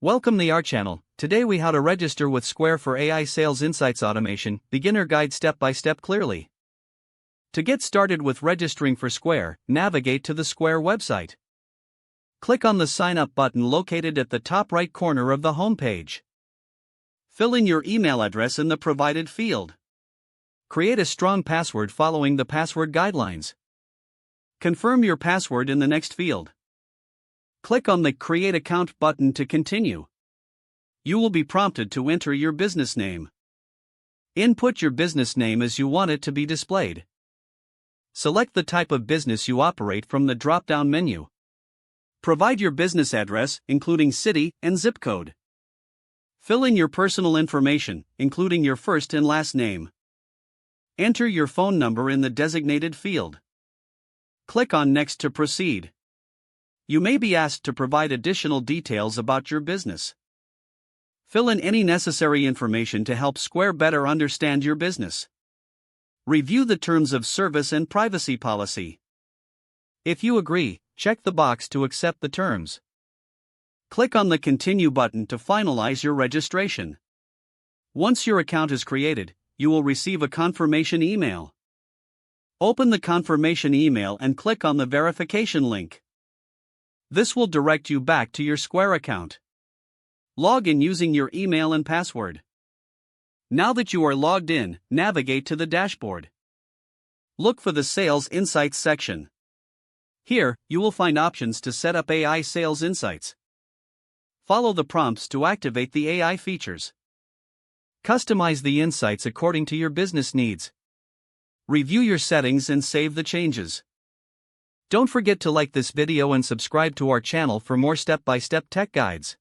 Welcome to our channel. Today we how to register with Square for AI Sales Insights Automation, beginner guide step by step clearly. To get started with registering for Square, navigate to the Square website. Click on the sign up button located at the top right corner of the home page. Fill in your email address in the provided field. Create a strong password following the password guidelines. Confirm your password in the next field. Click on the Create Account button to continue. You will be prompted to enter your business name. Input your business name as you want it to be displayed. Select the type of business you operate from the drop-down menu. Provide your business address, including city and zip code. Fill in your personal information, including your first and last name. Enter your phone number in the designated field. Click on Next to proceed. You may be asked to provide additional details about your business. Fill in any necessary information to help Square better understand your business. Review the terms of service and privacy policy. If you agree, check the box to accept the terms. Click on the Continue button to finalize your registration. Once your account is created, you will receive a confirmation email. Open the confirmation email and click on the verification link. This will direct you back to your Square account. Log in using your email and password. Now that you are logged in, navigate to the dashboard. Look for the Sales Insights section. Here, you will find options to set up AI Sales Insights. Follow the prompts to activate the AI features. Customize the insights according to your business needs. Review your settings and save the changes. Don't forget to like this video and subscribe to our channel for more step-by-step tech guides.